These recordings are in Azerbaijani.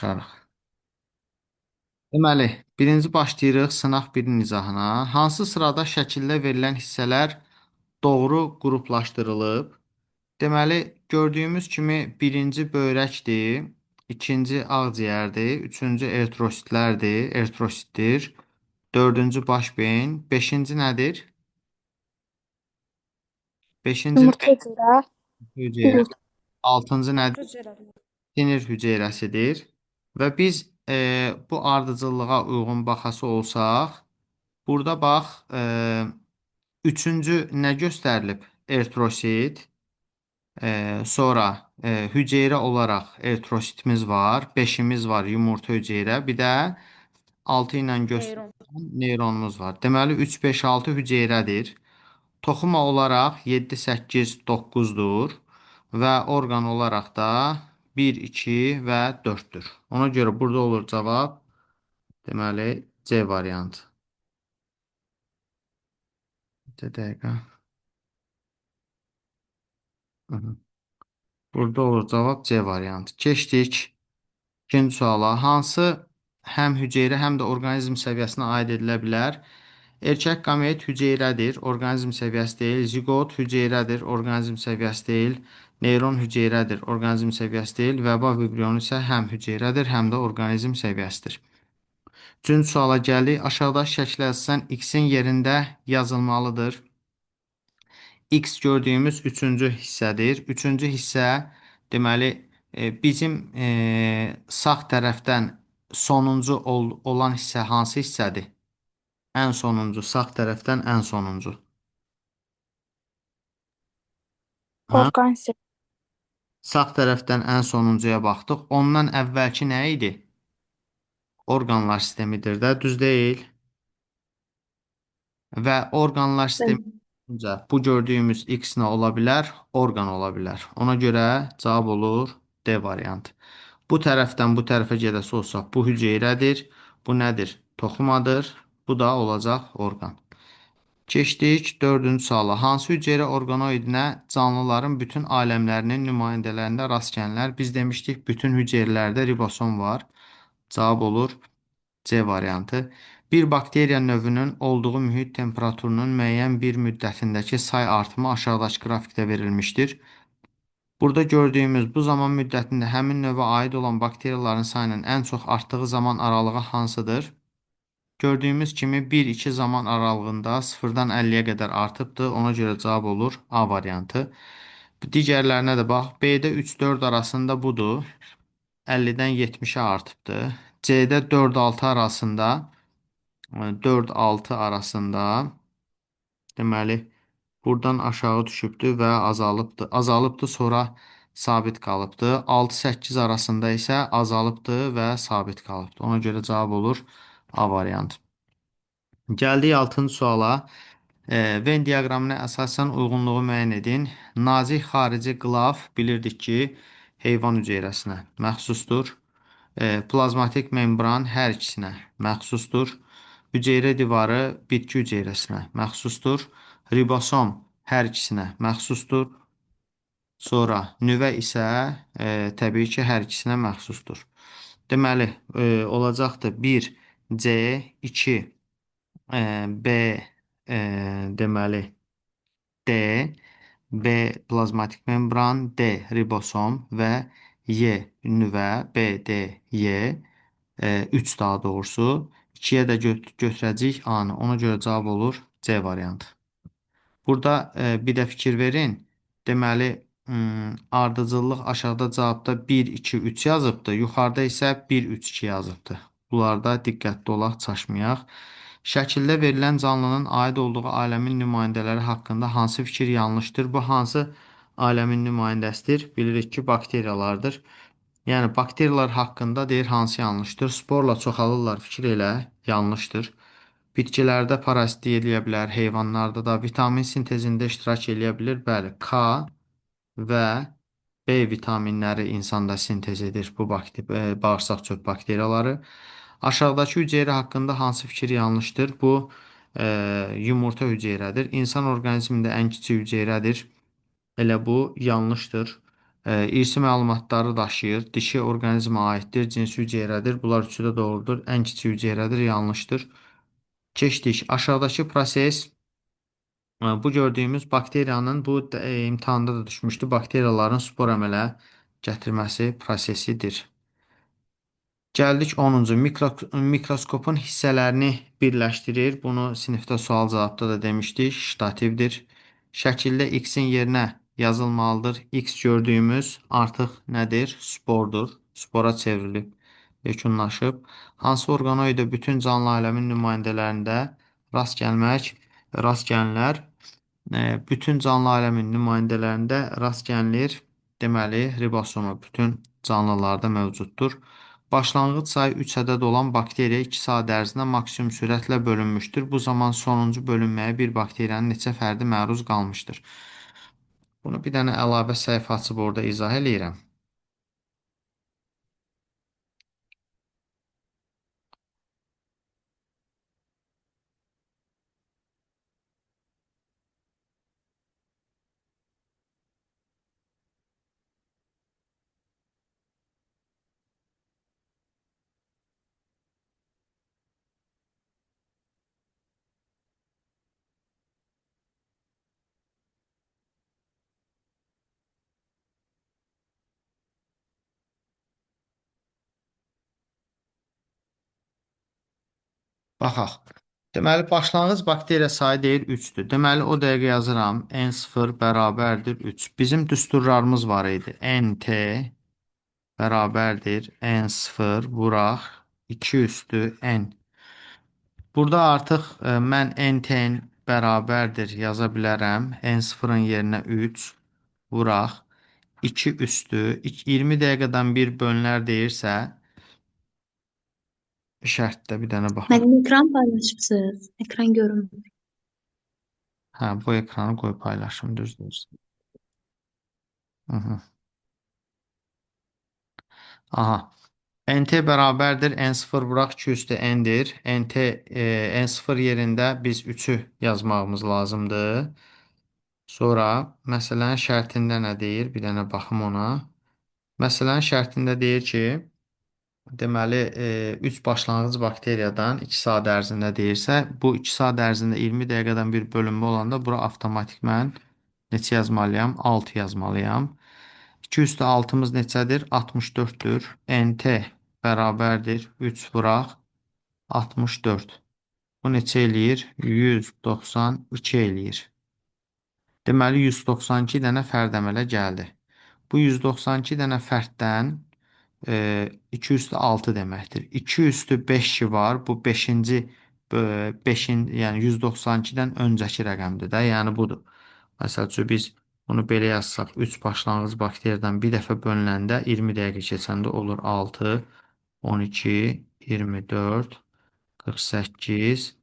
Başarıq. Deməli, birinci başlayırıq sınaq 1-in izahına. Hansı sırada şəkildə verilən hissələr doğru qruplaşdırılıb? Deməli, gördüyümüz kimi birinci böyrəkdir, ikinci ağciyərdir, üçüncü eritrositdir, dördüncü baş beyin, beşinci nədir? Beşinci Yumurta hücrə, hüceyrə, yumurta altıncı nədir? hücrə. Sinir hüceyrəsidir. Və biz bu ardıcıllığa uyğun baxası olsaq, burada bax, üçüncü nə göstərilib? Eritrosit. Sonra hüceyrə olaraq eritrositimiz var, beşimiz var yumurta hüceyrə, bir də 6 ilə Neyron. göstərilən neyronumuz var. Deməli 3, 5, 6 hüceyrədir. Toxuma olaraq 7, 8, 9-dur və orqan olaraq da 1, 2 və 4-dür. Ona görə burada olur cavab, deməli C variantı. Bir dəqiqə. Hı -hı. Burada olur cavab C variantı. Keçdik ikinci suala. Hansı həm hüceyrə, həm də orqanizm səviyyəsinə aid edilə bilər? Erkək qamet hüceyrədir, orqanizm səviyyəsi deyil. Ziqot hüceyrədir, orqanizm səviyyəsi deyil. Neyron hüceyrədir, orqanizm səviyyəsi deyil. Vəba vibrionu isə həm hüceyrədir, həm də orqanizm səviyyəsidir. Üçüncü suala gəldik. Aşağıda şəklə əsasən X-in yerində yazılmalıdır. X gördüyümüz üçüncü hissədir. Üçüncü hissə deməli bizim sağ tərəfdən sonuncu olan hissə hansı hissədir? Ən sonuncu, sağ tərəfdən ən sonuncu. Hə? Orqanizm. Sağ tərəfdən ən sonuncuya baxdıq. Ondan əvvəlki nə idi? Orqanlar sistemidir də, düz deyil. Və orqanlar sistemi bu gördüyümüz X nə ola bilər? Orqan ola bilər. Ona görə cavab olur D variantı. Bu tərəfdən bu tərəfə gedəsi olsaq, bu hüceyrədir. Bu nədir? Toxumadır. Bu da olacaq orqan. Keçdik dördüncü suala. Hansı hüceyrə orqanoidinə canlıların bütün aləmlərinin nümayəndələrində rast gəlinər? Biz demişdik, bütün hüceyrələrdə ribosom var. Cavab olur C variantı. Bir bakteriya növünün olduğu mühit temperaturunun müəyyən bir müddətindəki say artımı aşağıdakı qrafikdə verilmişdir. Burada gördüyümüz bu zaman müddətində həmin növə aid olan bakteriyaların sayının ən çox artdığı zaman aralığı hansıdır? Gördüyümüz kimi 1-2 zaman aralığında 0-dan 50-yə qədər artıbdır. Ona görə cavab olur A variantı. Digərlərinə də bax. B-də 3-4 arasında budur. 50-dən 70-ə artıbdır. C-də 4-6 arasında 4-6 arasında deməli buradan aşağı düşübdür və azalıbdır. Azalıbdır, sonra sabit qalıbdır. 6-8 arasında isə azalıbdır və sabit qalıbdır. Ona görə cavab olur A variantı. Gəldik 6-cı suala. Venn diaqramına əsasən uyğunluğu müəyyən edin. Nazik xarici qılaf bilirdik ki, heyvan hüceyrəsinə məxsusdur. Plazmatik membran hər ikisinə məxsusdur. Hüceyrə divarı bitki hüceyrəsinə məxsusdur. Ribosom hər ikisinə məxsusdur. Sonra nüvə isə təbii ki, hər ikisinə məxsusdur. Deməli, olacaqdır 1 C, 2 B, deməli D, B plazmatik membran, D ribosom və Y nüvə, B, D, Y, 3 daha doğrusu. 2-yə də götürəcəyik A-nı. Ona görə cavab olur C variantı. Burada bir də fikir verin. Deməli, ardıcıllıq aşağıda cavabda 1, 2, 3 yazıbdır. Yuxarıda isə 1, 3, 2 yazıbdır. Bunlarda diqqətli olaq, çaşmayaq. Şəkildə verilən canlının aid olduğu aləmin nümayəndələri haqqında hansı fikir yanlışdır? Bu hansı aləmin nümayəndəsidir? Bilirik ki, bakteriyalardır. Yəni, bakteriyalar haqqında deyir hansı yanlışdır? Sporla çoxalırlar, fikir elə, yanlışdır. Bitkilərdə parazitlik eləyə bilər, heyvanlarda da vitamin sintezində iştirak eləyə bilir. Bəli, K və B vitaminləri insanda sintez edir bu bağırsaq çöp bakteriyaları. Aşağıdakı hüceyrə haqqında hansı fikir yanlışdır? Bu yumurta hüceyrədir. İnsan orqanizmində ən kiçik hüceyrədir. Elə bu yanlışdır. İrsi məlumatları daşıyır. Dişi orqanizmə aiddir. Cinsi hüceyrədir. Bunlar üçü də doğrudur. Ən kiçik hüceyrədir. Yanlışdır. Keçdik. Aşağıdakı proses bu gördüyümüz bakteriyanın bu imtahanda da düşmüşdü. Bakteriyaların spor əmələ gətirməsi prosesidir. Gəldik 10-cu. Mikroskopun hissələrini birləşdirir. Bunu sinifdə sual cavabda da demişdik. Ştativdir. Şəkildə X-in yerinə yazılmalıdır. X gördüyümüz artıq nədir? Spordur. Spora çevrilib, yekunlaşıb. Hansı orqanoiddə bütün canlı aləmin nümayəndələrində rast gəlinər? Bütün canlı aləmin nümayəndələrində rast gəlinir. Deməli, ribosoma bütün canlılarda mövcuddur. Başlanğıc sayı 3 ədəd olan bakteriya 2 saat ərzində maksimum sürətlə bölünmüşdür. Bu zaman sonuncu bölünməyə bir bakteriyanın neçə fərdi məruz qalmışdır? Bunu bir dənə əlavə səhifə açıb orada izah eləyirəm. Baxaq. Deməli, başlanğıc bakteriya sayı deyir 3-dür. Deməli, o dəqiqə yazıram. N0 bərabərdir 3. Bizim düsturlarımız var idi. NT bərabərdir N0 vuraq 2 üstü N. Burada artıq mən NT-in bərabərdir yaza bilərəm. N0-ın yerinə 3 vuraq 2 üstü 20 dəqiqədən bir bölünər deyirsə, şərtdə bir dənə baxaq. Mənim ekran paylaşırsınız. Ekran görünmür. Hə, bu ekranı qoy paylaşım, düzdür. Hı -hı. Aha. NT bərabərdir. N0 vuraq 2 üstü N-dir. N0 yerində biz 3-ü yazmağımız lazımdır. Sonra məsələnin şərtində nə deyir? Bir dənə baxım ona. Məsələnin şərtində deyir ki, deməli 3 başlanğıc bakteriyadan 2 saat ərzində deyirsə, bu 2 saat ərzində 20 dəqiqədən bir bölünmə olanda bura avtomatik mən neçə yazmalıyam? 6 yazmalıyam. 2 üstü 6-mız neçədir? 64-dür. NT bərabərdir. 3 vuraq 64. Bu neçə eləyir? 192 eləyir. Deməli 192 dənə fərd əmələ gəldi. Bu 192 dənə fərddən 2 üstü 6 deməkdir. 2 üstü 5 ki var. Bu 5-ci 5-in, yəni 192-dən öncəki rəqəmdir də. Yəni budur. Məsəl üçün biz bunu belə yazsaq 3 başlanğıc bakteriyadan bir dəfə bölünəndə 20 dəqiqə keçəndə olur 6, 12, 24, 48,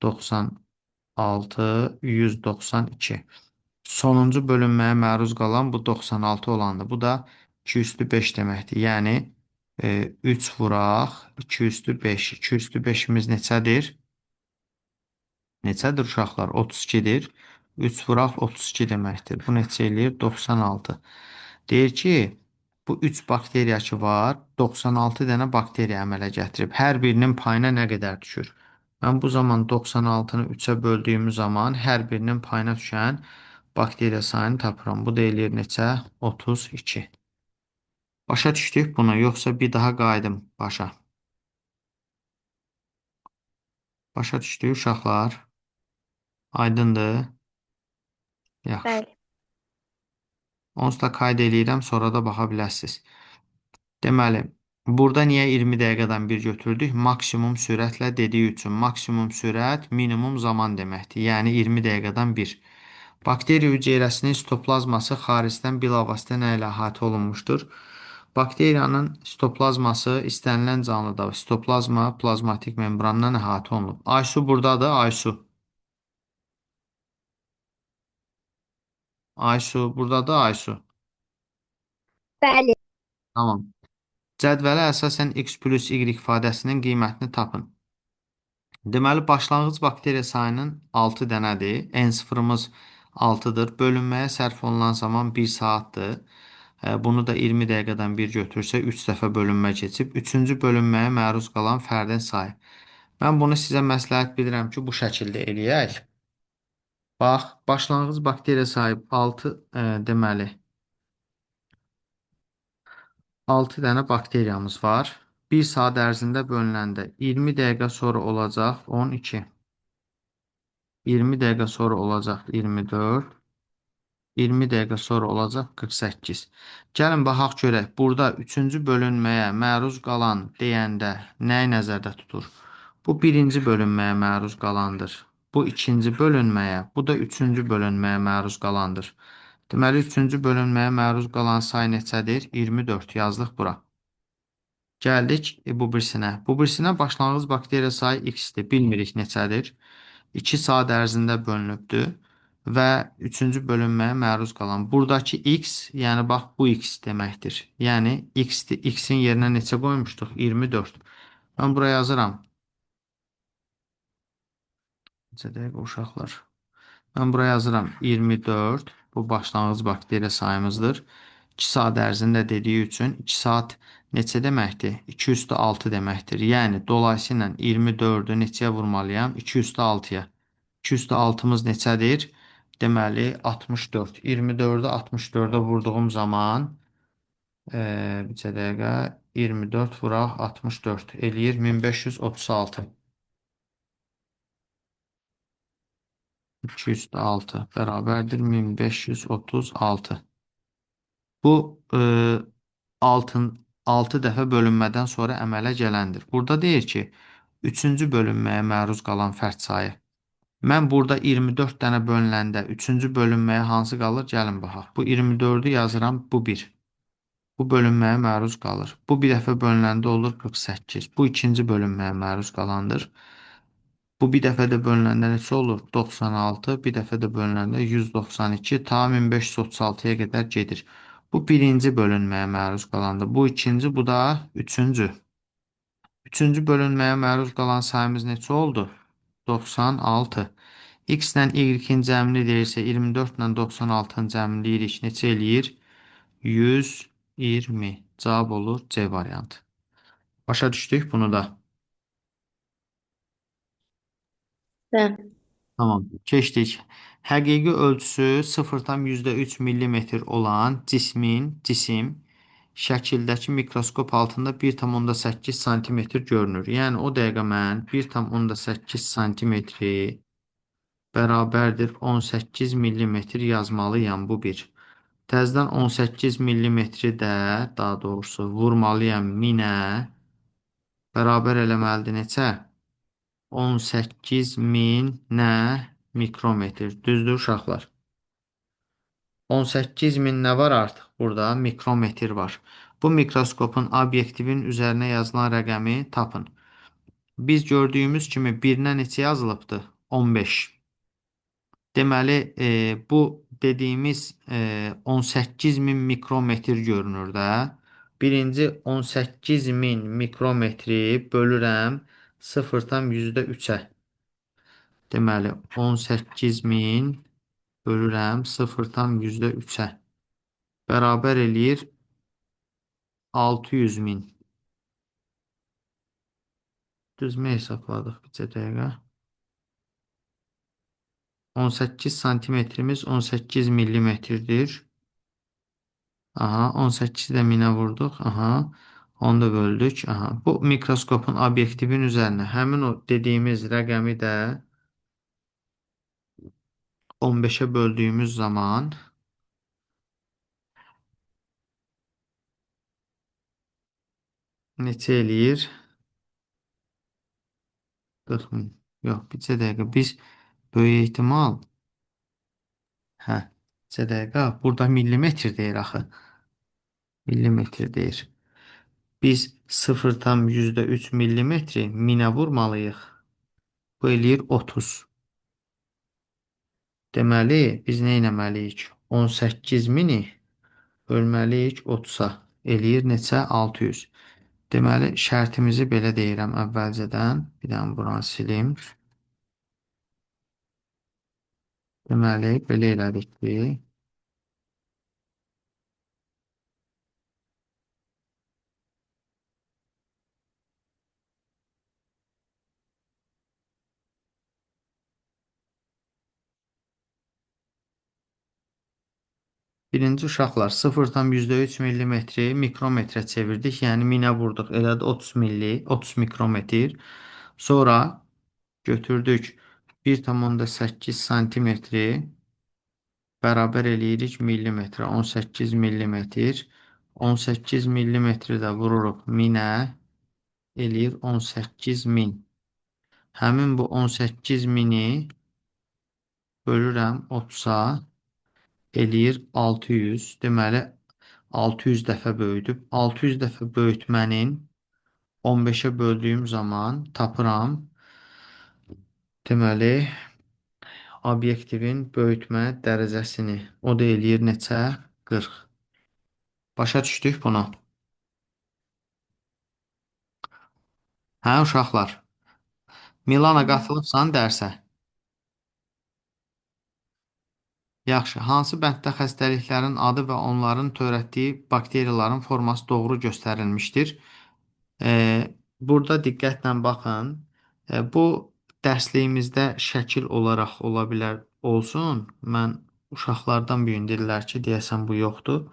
96, 192. Sonuncu bölünməyə məruz qalan bu 96 olandır. Bu da 2 üstü 5 deməkdir. Yəni 3 vuraq 2 üstü 5. 2 üstü 5-imiz neçədir? Neçədir uşaqlar? 32-dir. 3 vuraq 32 deməkdir. Bu neçə eləyir? 96. Deyir ki, bu 3 bakteriya ki var, 96 dənə bakteriya əmələ gətirib. Hər birinin payına nə qədər düşür? Mən bu zaman 96-nı 3-ə böldüyüm zaman hər birinin payına düşən bakteriya sayını tapıram. Bu da eləyir neçə? 32. Başa düşdük bunu, yoxsa bir daha qayıdım başa? Başa düşdük uşaqlar? Aydındır? Yaxşı. Bəli. Onsuz da qayd eləyirəm, sonra da baxa bilərsiniz. Deməli, burada niyə 20 dəqiqədən bir götürdük? Maksimum sürətlə dediyi üçün. Maksimum sürət minimum zaman deməkdir. Yəni 20 dəqiqədən bir. Bakteriya hüceyrəsinin sitoplazması xaricdən bilavasitə nə ilə əhatə olunmuşdur? Bakteriyanın sitoplazması istənilən canlıda sitoplazma plazmatik membrandan əhatə olunub. Aysu buradadır, Aysu. Aysu buradadır, Aysu. Bəli. Tamam. Cədvələ əsasən x plus y ifadəsinin qiymətini tapın. Deməli, başlanğıc bakteriya sayının 6 dənədir. N0-ımız 6-dır. Bölünməyə sərf olunan zaman 1 saatdır. Bunu da 20 dəqiqədən bir götürsə 3 dəfə bölünmə keçib. Üçüncü bölünməyə məruz qalan fərdin sayı. Mən bunu sizə məsləhət bilirəm ki, bu şəkildə eləyək. Bax, başlanğıc bakteriya sahib 6 deməli 6 dənə bakteriyamız var. 1 saat ərzində bölünəndə 20 dəqiqə sonra olacaq 12. 20 dəqiqə sonra olacaq 24. 20 dəqiqə sonra olacaq 48. Gəlin baxaq görək. Burada 3-cü bölünməyə məruz qalan deyəndə nəyi nəzərdə tutur? Bu birinci bölünməyə məruz qalandır. Bu ikinci bölünməyə, bu da üçüncü bölünməyə məruz qalandır. Deməli, üçüncü bölünməyə məruz qalan say neçədir? 24 yazdıq bura. Gəldik bu birisinə. Bu birisinə başlanğıc bakteriya sayı x-dir. Bilmirik neçədir. 2 saat ərzində bölünübdür və üçüncü bölünməyə məruz qalan. Buradakı x, yəni bax bu x deməkdir. Yəni x-dir. X-in yerinə neçə qoymuşduq? 24. Mən buraya yazıram. Neçə dəqiqə uşaqlar? Mən buraya yazıram 24. Bu başlanğıc bakteriya sayımızdır. 2 saat ərzində dediyi üçün 2 saat neçə deməkdir? 2 üstü 6 deməkdir. Yəni dolayısıyla 24-ü neçəyə vurmalıyam? 2 üstü 6-ya. 2 üstü 6-mız neçədir? Deməli 64. 24-ü 64-ə vurduğum zaman neçə dəqiqə? 24 vuraq 64 eləyir 1536. 2 üstü 6 bərabərdir 1536. Bu 6 dəfə bölünmədən sonra əmələ gələndir. Burada deyir ki, 3-cü bölünməyə məruz qalan fərd sayı. Mən burada 24 dənə bölünəndə 3-cü bölünməyə hansı qalır? Gəlin baxaq. Bu 24-ü yazıram, bu 1. Bu bölünməyə məruz qalır. Bu bir dəfə bölünəndə olur 48. Bu ikinci bölünməyə məruz qalandır. Bu bir dəfə də bölünəndə neçə olur? 96. Bir dəfə də bölünəndə 192. Ta 1536-ya qədər gedir. Bu birinci bölünməyə məruz qalandır. Bu ikinci, bu da üçüncü. Üçüncü bölünməyə məruz qalan sayımız neçə oldu? 96. X ilə Y-in cəmini deyirsə 24 ilə 96-nın cəmini deyirik. Neçə eləyir? 120. Cavab olur C variantı. Başa düşdük bunu da. Bəli. Tamam. Keçdik. Həqiqi ölçüsü 0,3 millimetr olan cisim şəkildəki mikroskop altında 1,8 santimetr görünür. Yəni o dəqiqə mən 1,8 santimetri bərabərdir 18 millimetr yazmalıyam bu bir. Təzədən 18 millimetri də daha doğrusu vurmalıyam 1000-ə bərabər eləməlidir neçə? 18.000 nə mikrometr. Düzdür uşaqlar? 18.000 nə var artıq? Burada mikrometr var. Bu mikroskopun obyektivin üzərinə yazılan rəqəmi tapın. Biz gördüyümüz kimi 1-nə neçə yazılıbdı? 15. Deməli, bu dediyimiz 18.000 mikrometr görünür də. Birinci 18.000 mikrometri bölürəm 0,3-ə. Deməli, 18.000 bölürəm 0,3-ə. Bərabər eləyir 600.000. Düzmə hesabladıq bircə dəqiqə. 18 santimetrimiz 18 millimetrdir. Aha, 18-i də 1000-ə vurduq. Aha, onu da böldük. Aha, bu mikroskopun obyektivin üzərinə həmin o dediyimiz rəqəmi də 15-ə böldüyümüz zaman neçə eləyir? 40.000. Yox, bircə dəqiqə. Biz böyük ehtimal neçə dəqiqə? Burada millimetr deyir axı. Millimetr deyir. Biz 0,3 millimetri 1000-ə vurmalıyıq. Bu eləyir 30. Deməli, biz nə etməliyik? 18.000-i bölməliyik 30-a. Eləyir neçə? 600. Deməli, şərtimizi belə deyirəm əvvəlcədən. Bir dənə buranı silim. Deməli, belə elədik ki, Birinci uşaqlar 0,3 millimetri mikrometrə çevirdik. Yəni minə vurduq. Elədi 30 milli, 30 mikrometr. Sonra götürdük 1,8 santimetri bərabər eləyirik millimetrə. 18 millimetr. 18 millimetri də vururuq minə eləyir 18 min. Həmin bu 18 mini bölürəm 30-a eləyir 600. Deməli 600 dəfə böyüdüb. 600 dəfə böyütmənin 15-ə böldüyüm zaman tapıram. Deməli obyektivin böyütmə dərəcəsini. O da eləyir neçə? 40. Başa düşdük bunu. Hə uşaqlar. Milana qatılıbsan dərsə? Yaxşı. Hansı bənddə xəstəliklərin adı və onların törətdiyi bakteriyaların forması doğru göstərilmişdir? Burada diqqətlə baxın. Bu dərsliyimizdə şəkil olaraq ola bilər olsun. Mən uşaqlardan bir gün dedilər ki, deyəsən bu yoxdur.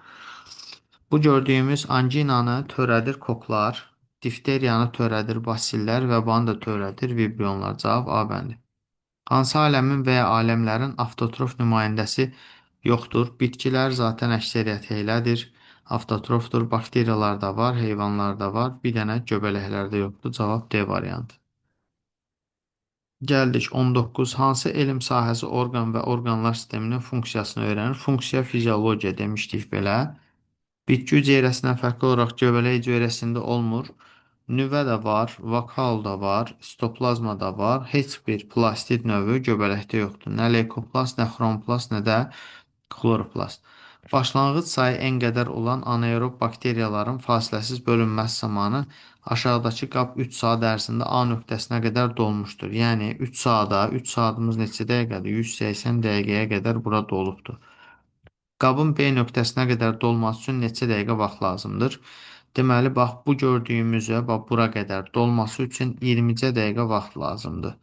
Bu gördüyümüz anginanı törədir koklar, difteriyanı törədir basillər, vəbanı da törədir vibrionlar. Cavab A bəndi. Hansı aləmin və ya aləmlərin avtotrof nümayəndəsi yoxdur? Bitkilər zaten əksəriyyəti elədir. Avtotrofdur. Bakteriyalarda var, heyvanlarda var. Bir dənə göbələklərdə yoxdur. Cavab D variantı. Gəldik 19. Hansı elm sahəsi orqan və orqanlar sisteminin funksiyasını öyrənir? Funksiya fiziologiya demişdik belə. Bitki hüceyrəsindən fərqli olaraq göbələk hüceyrəsində olmur. Nüvə də var, vokal da var, sitoplazma da var. Heç bir plastid növü göbələkdə yoxdur. Nə leykoplast, nə xromplast, nə də xloroplast. Başlanğıc sayı n qədər olan anaerob bakteriyaların fasiləsiz bölünməsi zamanı aşağıdakı qab 3 saat ərzində A nöqtəsinə qədər dolmuşdur. Yəni 3 saata, 3 saatımız neçə dəqiqədir? 180 dəqiqəyə qədər bura dolubdur. Qabın B nöqtəsinə qədər dolması üçün neçə dəqiqə vaxt lazımdır? Deməli, bax, bu gördüyümüzə, bax, bura qədər dolması üçün 20 dəqiqə vaxt lazımdır.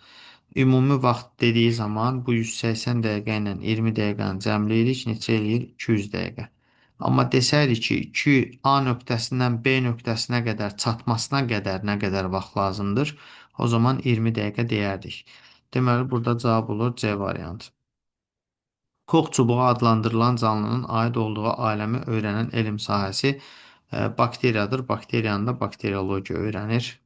Ümumi vaxt dediyi zaman bu 180 dəqiqə ilə 20 dəqiqəni cəmləyirik, neçə eləyir? 200 dəqiqə. Amma desəydik ki, 2 A nöqtəsindən B nöqtəsinə qədər çatmasına qədər nə qədər vaxt lazımdır? O zaman 20 dəqiqə deyərdik. Deməli, burada cavab olur C variantı. Kox çubuğu adlandırılan canlının aid olduğu aləmi öyrənən elm sahəsi bakteriyadır. Bakteriyanı da bakteriologiya öyrənir.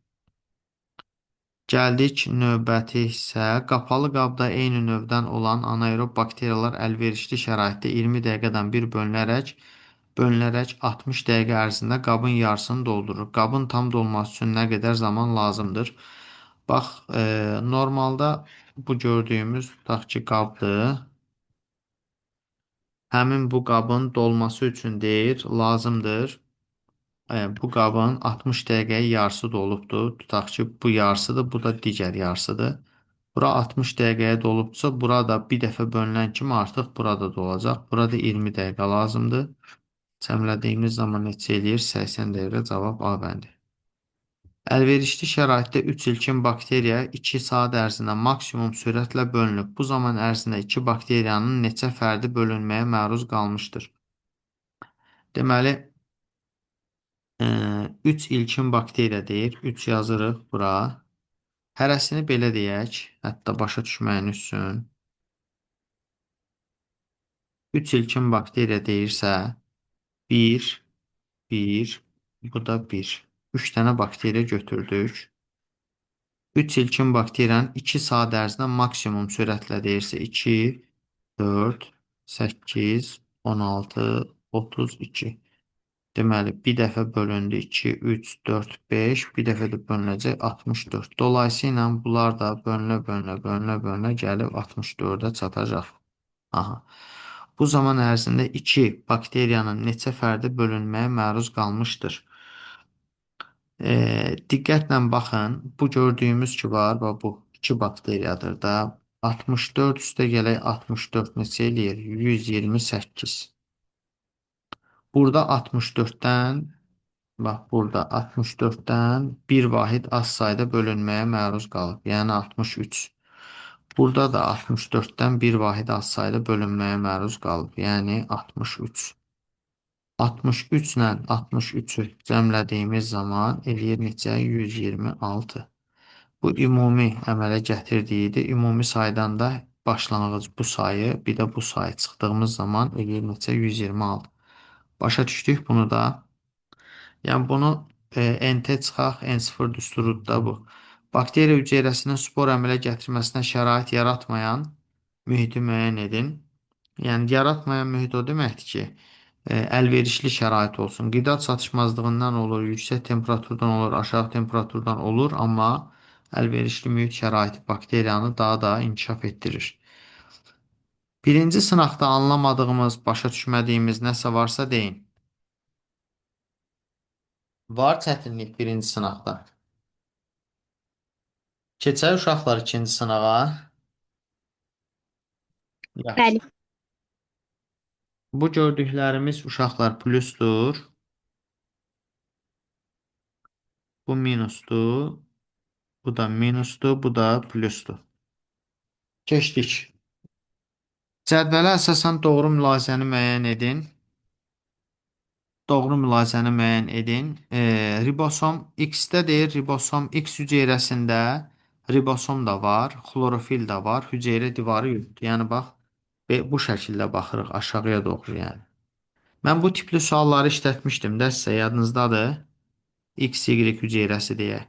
Gəldik növbəti isə qapalı qabda eyni növdən olan anaerob bakteriyalar əlverişli şəraitdə 20 dəqiqədən bir bölünərək 60 dəqiqə ərzində qabın yarısını doldurur. Qabın tam dolması üçün nə qədər zaman lazımdır? Bax, normalda bu gördüyümüz tutaq ki, qabdır. Həmin bu qabın dolması üçün deyir, lazımdır. Bu qabın 60 dəqiqəyə yarısı dolubdur. Tutaq ki, bu yarısıdır, bu da digər yarısıdır. Bura 60 dəqiqəyə dolubsa, burada bir dəfə bölünən kimi artıq burada dolacaq. Burada 20 dəqiqə lazımdır. Cəmlədiyimiz zaman neçə eləyir? 80 dəqiqə cavab A bəndi. Əlverişli şəraitdə 3 ilkin bakteriya 2 saat ərzində maksimum sürətlə bölünüb. Bu zaman ərzində 2 bakteriyanın neçə fərdi bölünməyə məruz qalmışdır? Deməli, 3 ilkin bakteriya deyir. 3 yazırıq bura. Hərəsini belə deyək, hətta başa düşməyin üçün. 3 ilkin bakteriya deyirsə, 1, 1, bu da 1. 3 dənə bakteriya götürdük. 3 ilkin bakteriyanın 2 saat ərzində maksimum sürətlə deyirsə 2, 4, 8, 16, 32. Deməli, bir dəfə bölündü 2, 3, 4, 5, bir dəfə də bölünəcək 64. Dolayısıyla bunlar da bölünə gəlib 64-ə çatacaq. Aha. Bu zaman ərzində 2 bakteriyanın neçə fərdi bölünməyə məruz qalmışdır? Diqqətlə baxın, bu gördüyümüz ki var, bu 2 bakteriyadır da. 64 üstə gələk 64 neçə eləyir? 128. Burada 64-dən bax, burada 64-dən bir vahid az sayda bölünməyə məruz qalıb. Yəni 63. Burada da 64-dən bir vahid azsaylı bölünməyə məruz qalıb. Yəni 63. 63 ilə 63-ü cəmlədiyimiz zaman eləyir neçə? 126. Bu ümumi əmələ gətirdiyidir. Ümumi saydan da başlanğıc bu sayı, bir də bu sayı çıxdığımız zaman eləyir neçə? 126. Başa düşdük bunu da. Yəni bunu NT çıxaq, N0 düsturudur da bu. Bakteriya hüceyrəsinin spor əmələ gətirməsinə şərait yaratmayan mühiti müəyyən edin. Yəni yaratmayan mühit o deməkdir ki, əlverişli şərait olsun. Qida çatışmazlığından olur, yüksək temperaturdan olur, aşağı temperaturdan olur, amma əlverişli mühit şəraiti bakteriyanı daha da inkişaf etdirir. Birinci sınaqda anlamadığımız, başa düşmədiyimiz nəsə varsa deyin. Var çətinlik birinci sınaqda. Keçək uşaqlar ikinci sınağa. Yaxşı. Bəli. Bu gördüklərimiz uşaqlar plusdur. Bu minusdur. Bu da minusdur. Bu da plusdur. Keçdik. Cədvələ əsasən doğru mülahizəni müəyyən edin. Doğru mülahizəni müəyyən edin. Ribosom X-də deyir, ribosom X hüceyrəsində ribosom da var, xlorofil də var, hüceyrə divarı yoxdur. Yəni bax, bu şəkildə baxırıq aşağıya doğru yəni. Mən bu tipli sualları işlətmişdim də sizə yadınızdadır. X, Y hüceyrəsi deyə.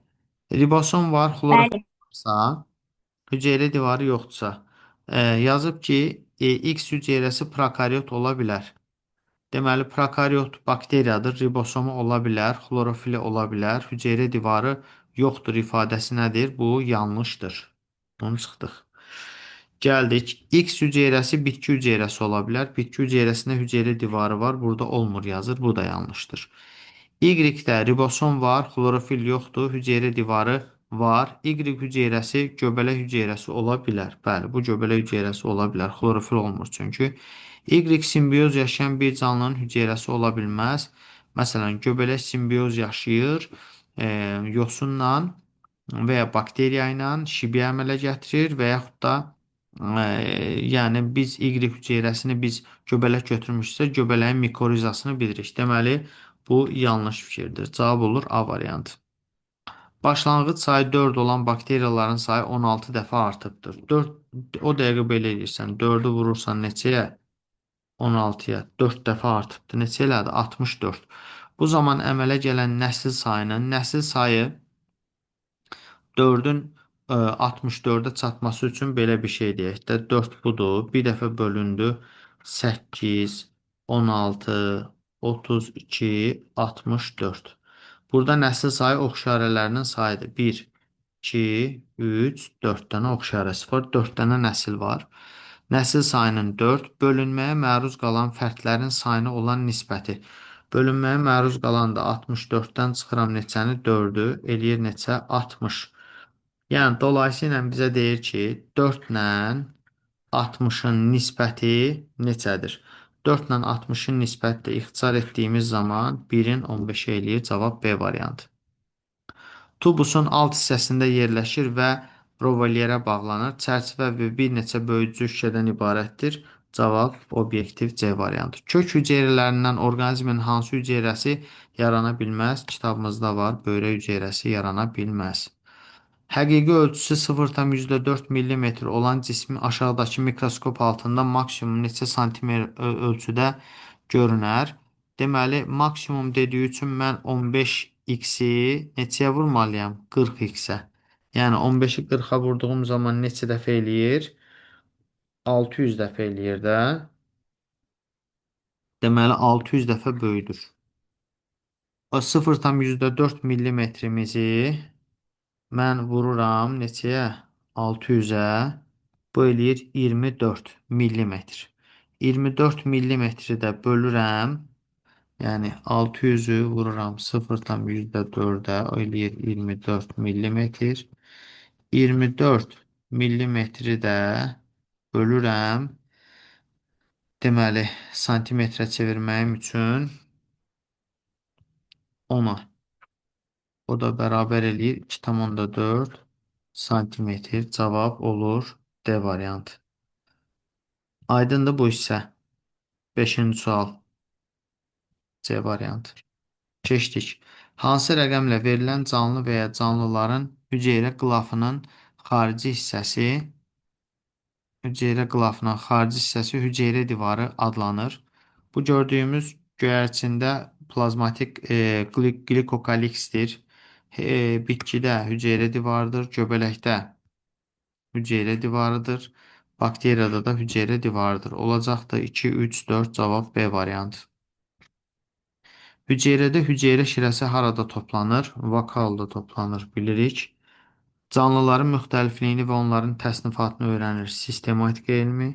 Ribosom var, xlorofil Bəli. varsa, hüceyrə divarı yoxdursa, yazıb ki, X hüceyrəsi prokaryot ola bilər. Deməli, prokaryot bakteriyadır, ribosomu ola bilər, xlorofili ola bilər, hüceyrə divarı yoxdur ifadəsi nədir? Bu yanlışdır. Onu çıxdıq. Gəldik. X hüceyrəsi bitki hüceyrəsi ola bilər. Bitki hüceyrəsində hüceyrə divarı var. Burada olmur yazır. Bu da yanlışdır. Y-də ribosom var, xlorofil yoxdur, hüceyrə divarı var. Y hüceyrəsi göbələk hüceyrəsi ola bilər. Bəli, bu göbələk hüceyrəsi ola bilər. Xlorofil olmur çünki. Y simbiyoz yaşayan bir canlının hüceyrəsi ola bilməz. Məsələn, göbələk simbiyoz yaşayır, yosunla və ya bakteriya ilə şibiyə əmələ gətirir və yaxud da yəni biz Y hüceyrəsini biz göbələk götürmüşsə, göbələyin mikorizasını bilirik. Deməli, bu yanlış fikirdir. Cavab olur A variantı. Başlanğıc sayı 4 olan bakteriyaların sayı 16 dəfə artıbdır. 4 o dəqiqə belə edirsən. 4-ü vurursan neçəyə? 16-ya 4 dəfə artıbdır. Neçə elədi? 64. Bu zaman əmələ gələn nəsil sayı 4-ün 64-ə çatması üçün belə bir şey deyək də 4 budur. Bir dəfə bölündü 8, 16, 32, 64. Burada nəsil sayı ox işarələrinin sayıdır. 1, 2, 3, 4 dənə ox işarəsi var. 4 dənə nəsil var. Nəsil sayının 4, bölünməyə məruz qalan fərdlərin sayına olan nisbəti. Bölünməyə məruz qalan da 64-dən çıxıram neçəni? 4-ü, eləyir neçə? 60. Yəni, dolayısıyla bizə deyir ki, 4 ilə 60-ın nisbəti neçədir? 4 ilə 60-ın nisbəti də ixtisar etdiyimiz zaman 1-in 15 eləyir. Cavab B variantı. Tubusun alt hissəsində yerləşir və rovalyerə bağlanır. Çərçivə və bir neçə böyüdücü şüşədən ibarətdir. Cavab obyektiv C variantı. Kök hüceyrələrindən orqanizmin hansı hüceyrəsi yarana bilməz? Kitabımızda var, böyrək hüceyrəsi yarana bilməz. Həqiqi ölçüsü 0,4 mm olan cismi aşağıdakı mikroskop altında maksimum neçə santimetr ölçüdə görünər? Deməli, maksimum dediyi üçün mən 15x-i neçəyə vurmalıyam? 40x-ə. Yəni 15-i 40-a vurduğum zaman neçə dəfə eləyir? 600 dəfə eləyir də. Deməli 600 dəfə böyüdür. O 0,4 mm-imizi mən vururam neçəyə? 600-ə. Bu eləyir 24 millimetr. 24 millimetri də bölürəm. Yəni 600-ü vururam 0,4-ə. O eləyir 24 millimetr. 24 millimetri də bölürəm. Deməli, santimetrə çevirməyim üçün 10-a. O da bərabər eləyir 2,4 santimetr. Cavab olur D variantı. Aydındır bu hissə. 5-ci sual C variantı. Keçdik. Hansı rəqəmlə verilən canlı və ya canlıların hüceyrə qılafının xarici hissəsi hüceyrə qılafının xarici hissəsi hüceyrə divarı adlanır. Bu gördüyümüz göyərçində plazmatik qlikokaliksdir. Bitkidə hüceyrə divarıdır. Göbələkdə hüceyrə divarıdır. Bakteriyada da hüceyrə divarıdır. Olacaqdır 2, 3, 4 cavab B variantı. Hüceyrədə hüceyrə şirəsi harada toplanır? Vokalda toplanır, bilirik. Canlıların müxtəlifliyini və onların təsnifatını öyrənir. Sistematika elmi.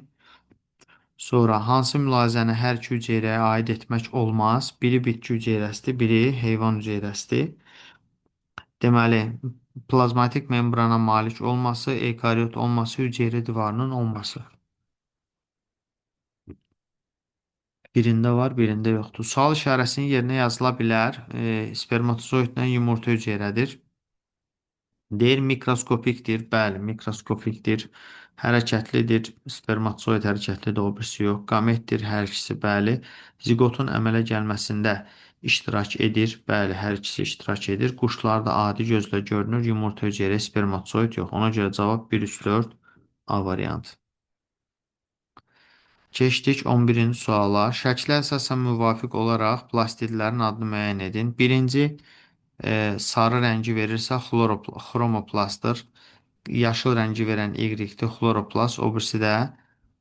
Sonra hansı mülahizəni hər iki hüceyrəyə aid etmək olmaz? Biri bitki hüceyrəsidir, biri heyvan hüceyrəsidir. Deməli, plazmatik membrana malik olması, ekariot olması, hüceyrə divarının olması. Birində var, birində yoxdur. Sual işarəsinin yerinə yazıla bilər. Spermatozoidlə yumurta hüceyrədir. Deyir mikroskopikdir. Bəli, mikroskopikdir. Hərəkətlidir. Spermatozoid hərəkətlidir, o birisi yox. Qametdir, hər ikisi bəli. Ziqotun əmələ gəlməsində iştirak edir. Bəli, hər ikisi iştirak edir. Quşlarda adi gözlə görünür. Yumurta hüceyrə, spermatozoid yox. Ona görə cavab 1, 3, 4 A variantı. Keçdik 11-ci suala. Şəklə əsasən müvafiq olaraq plastidlərin adını müəyyən edin. Birinci sarı rəngi verirsə xromoplastdır. Yaşıl rəngi verən Y-dir xloroplast, o birisi də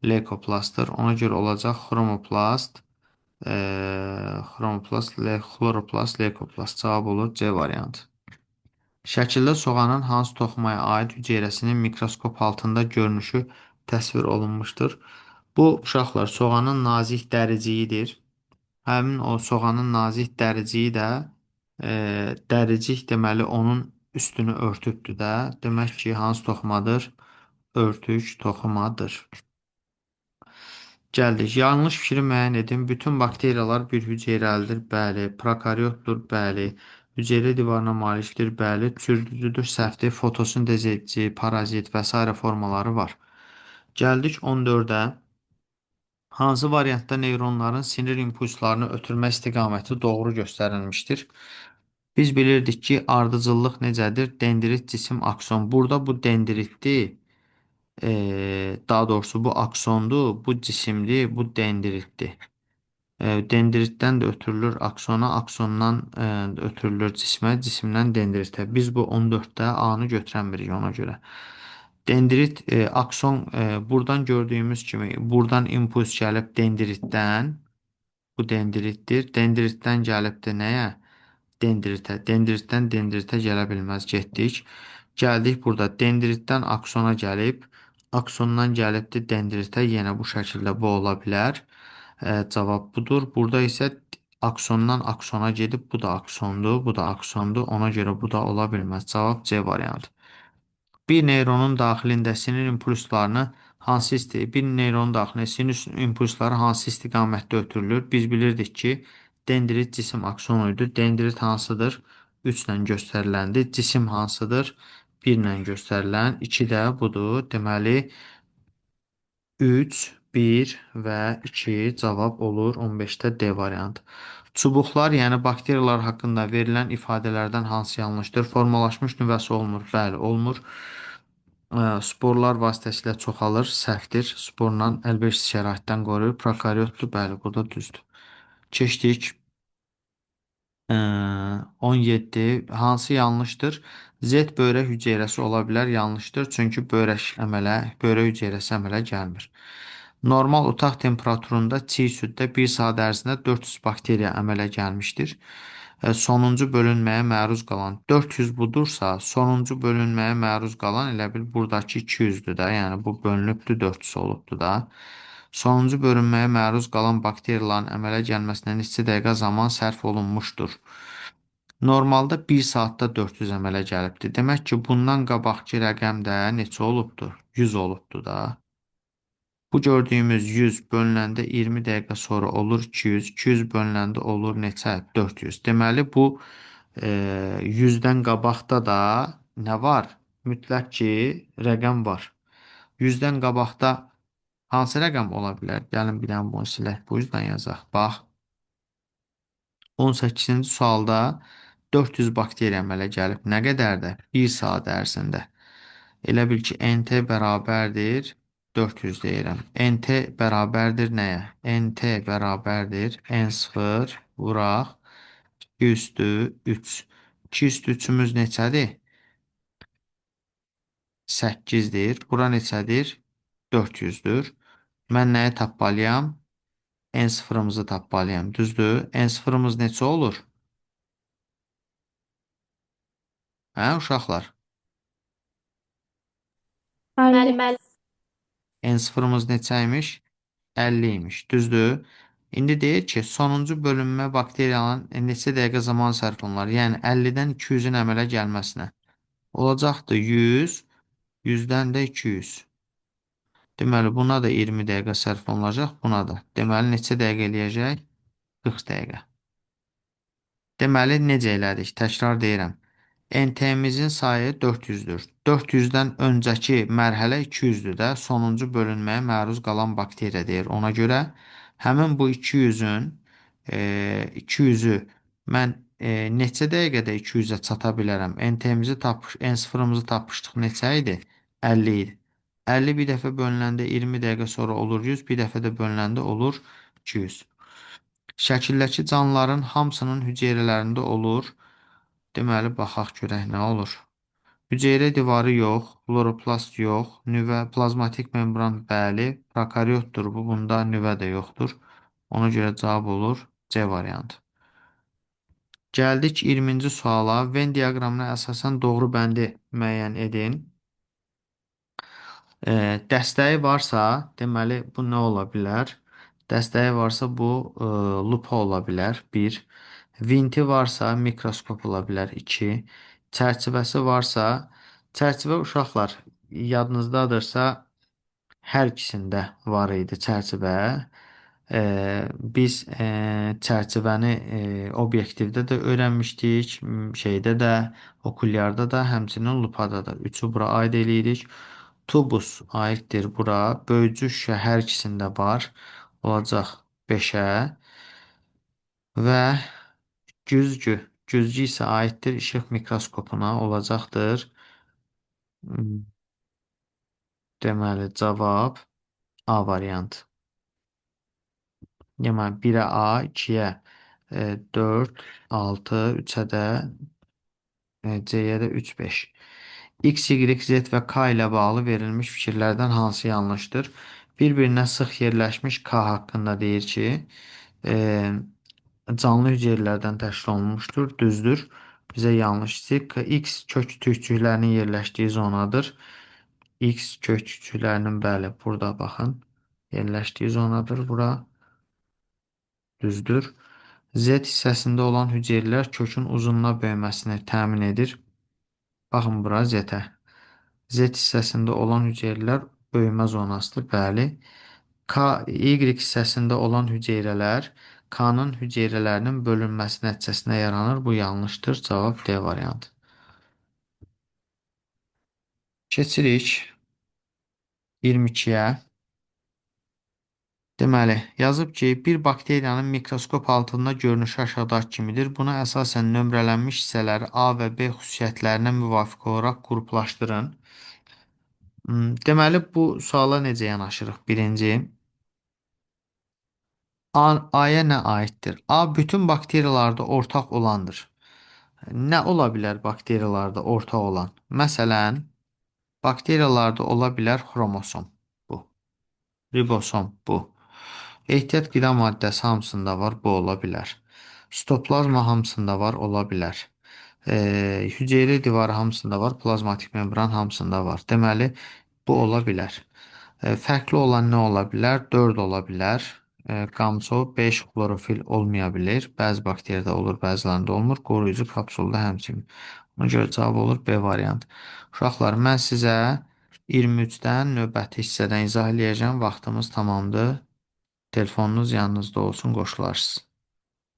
leykoplastdır. Ona görə olacaq xromoplast, e, xloroplast, leykoplast. Cavab olur C variantı. Şəkildə soğanın hansı toxumaya aid hüceyrəsinin mikroskop altında görünüşü təsvir olunmuşdur. Bu uşaqlar soğanın nazik dəriciyidir. Həmin o soğanın nazik dəriciyi də dəricik deməli onun üstünü örtübdür də. Demək ki, hansı toxumadır? Örtük toxumadır. Gəldik. Yanlış fikri müəyyən edin. Bütün bakteriyalar bir hüceyrəlidir. Bəli. Prokaryotdur. Bəli. Hüceyrə divarına malikdir. Bəli. Çürütücüdür. Səhvdir. Fotosintez edici, parazit və s. formaları var. Gəldik 14-ə. Hansı variantda neyronların sinir impulslarını ötürmə istiqaməti doğru göstərilmişdir? Biz bilirdik ki, ardıcıllıq necədir? Dendrit, cisim, akson. Burada bu dendritdir. Daha doğrusu bu aksondur, bu cisimdir, bu dendritdir. Dendritdən də ötürülür aksona, aksondan ötürülür cismə, cisimdən dendritə. Biz bu 14-də A-nı götürəmirik ona görə. Dendrit, akson buradan gördüyümüz kimi buradan impuls gəlib dendritdən, bu dendritdir. Dendritdən gəlib də nəyə? Dendritə. Dendritdən dendritə gələ bilməz. Getdik. Gəldik burada. Dendritdən aksona gəlib, aksondan gəlibdir dendritə. Yenə bu şəkildə bu ola bilər. Cavab budur. Burada isə aksondan aksona gedib, bu da aksondur, bu da aksondur. Ona görə bu da ola bilməz. Cavab C variantı. Bir neyronun daxilində sinir impulslarını bir neyronun daxilində sinir impulsları hansı istiqamətdə ötürülür? Biz bilirdik ki, dendrit cisim aksonu idi. Dendrit hansıdır? 3 ilə göstəriləndir. Cisim hansıdır? 1 ilə göstərilən. 2 də budur. Deməli 3, 1 və 2 cavab olur 15-də D variantı. Çubuqlar, yəni bakteriyalar haqqında verilən ifadələrdən hansı yanlışdır? Formalaşmış nüvəsi olmur. Bəli, olmur. Sporlar vasitəsilə çoxalır. Səhvdir. Sporla əlverişsiz şəraitdən qoruyur. Prokaryotdur. Bəli, bu da düzdür. Keçdik. 17. Hansı yanlışdır? Z böyrək hüceyrəsi ola bilər. Yanlışdır. Çünki böyrək hüceyrəsi əmələ gəlmir. Normal otaq temperaturunda çiy süddə 1 saat ərzində 400 bakteriya əmələ gəlmişdir. Sonuncu bölünməyə məruz qalan 400 budursa, sonuncu bölünməyə məruz qalan elə bil buradakı 200-dür də, yəni bu bölünübdür 400 olubdur da. Sonuncu bölünməyə məruz qalan bakteriyaların əmələ gəlməsinə neçə dəqiqə zaman sərf olunmuşdur. Normalda 1 saatda 400 əmələ gəlibdir. Demək ki, bundan qabaqki rəqəm də neçə olubdur? 100 olubdur da. Bu gördüyümüz 100 bölünəndə 20 dəqiqə sonra olur 200. 200 bölünəndə olur neçə? 400. Deməli bu 100-dən qabaqda da nə var? Mütləq ki, rəqəm var. 100-dən qabaqda hansı rəqəm ola bilər? Gəlin bir dənə bunu silək. Bu yüzdən yazaq. Bax, 18-ci sualda 400 bakteriya əmələ gəlib. Nə qədərdə? 1 saat ərzində. Elə bil ki, NT bərabərdir 400 deyirəm. NT bərabərdir nəyə? NT bərabərdir N0 vuraq 2 üstü 3. 2 üstü 3-ümüz neçədir? 8-dir. Bura neçədir? 400-dür. Mən nəyi tapmalıyam? N0-ımızı tapmalıyam. Düzdür? N0-ımız neçə olur? Hə, uşaqlar? Müəllim, müəllim. N0-ımız neçəymiş? 50 imiş. Düzdür? İndi deyir ki, sonuncu bölünmə bakteriyanın neçə dəqiqə zaman sərf olunur? Yəni 50-dən 200-ün əmələ gəlməsinə. Olacaqdır 100, 100-dən də 200. Deməli, buna da 20 dəqiqə sərf olunacaq, buna da. Deməli, neçə dəqiqə eləyəcək? 40 dəqiqə. Deməli, necə elədik? Təkrar deyirəm. NT-mizin sayı 400-dür. 400-dən öncəki mərhələ 200-dür də, sonuncu bölünməyə məruz qalan bakteriya deyir. Ona görə həmin bu 200-ün 200-ü mən neçə dəqiqədə 200-ə çata bilərəm? NT-mizi tapış, N0-ımızı tapışdıq neçə idi? 50 idi. 50 bir dəfə bölünəndə 20 dəqiqə sonra olur 100, bir dəfə də bölünəndə olur 200. Şəkildəki canlıların hamısının hüceyrələrində olur. Deməli, baxaq görək nə olur. Hüceyrə divarı yox, xloroplast yox, nüvə, plazmatik membran bəli, prokaryotdur bu, bunda nüvə də yoxdur. Ona görə cavab olur C variantı. Gəldik 20-ci suala. Venn diaqramına əsasən doğru bəndi müəyyən edin. Dəstəyi varsa, deməli bu nə ola bilər? Dəstəyi varsa bu lupa ola bilər. 1. Vinti varsa mikroskop ola bilər. 2. Çərçivəsi varsa, çərçivə uşaqlar yadınızdadırsa hər ikisində var idi çərçivə. Biz çərçivəni obyektivdə də öyrənmişdik, şeydə də, okulyarda da, həmçinin lupada da. Üçü bura aid eləyirik. Tubus aiddir bura. Böyücü şüşə hər ikisində var. Olacaq 5-ə və güzgü. Güzgü isə aiddir işıq mikroskopuna olacaqdır. Deməli, cavab A variantı. Deməli, 1-ə A, 2-yə 4, 6, 3-ə də C-yə də 3, 5. X, Y, Z və K ilə bağlı verilmiş fikirlərdən hansı yanlışdır? Bir-birinə sıx yerləşmiş K haqqında deyir ki, canlı hüceyrələrdən təşkil olunmuşdur. Düzdür. Bizə yanlış istəyir. X kök tükcüklərinin yerləşdiyi zonadır. X kök tükcüklərinin bəli, burada baxın, yerləşdiyi zonadır bura. Düzdür. Z hissəsində olan hüceyrələr kökün uzunluğa böyüməsini təmin edir. Baxın bura Z-ə. Z hissəsində olan hüceyrələr böyümə zonasıdır. Bəli. K, Y hissəsində olan hüceyrələr K-nın hüceyrələrinin bölünməsi nəticəsində yaranır. Bu yanlışdır. Cavab D variantı. Keçirik 22-yə. Deməli, yazıb ki, bir bakteriyanın mikroskop altında görünüşü aşağıdakı kimidir. Buna əsasən nömrələnmiş hissələri A və B xüsusiyyətlərinə müvafiq olaraq qruplaşdırın. Deməli, bu suala necə yanaşırıq? Birinci, A-ya nə aiddir? A bütün bakteriyalarda ortaq olandır. Nə ola bilər bakteriyalarda ortaq olan? Məsələn, bakteriyalarda ola bilər xromosom bu, ribosom bu. Ehtiyat qida maddəsi hamısında var, bu ola bilər. Stoplazma hamısında var, ola bilər. Hüceyrə divarı hamısında var, plazmatik membran hamısında var. Deməli, bu ola bilər. Fərqli olan nə ola bilər? 4 ola bilər. Qamço 5 xlorofil olmaya bilir. Bəzi bakteriyada olur, bəzilərində olmur. Qoruyucu kapsulda həmçinin. Ona görə cavab olur B variantı. Uşaqlar, mən sizə 23-dən növbəti hissədən izah eləyəcəm. Vaxtımız tamamdır. Telefonunuz yanınızda olsun, qoşularsınız.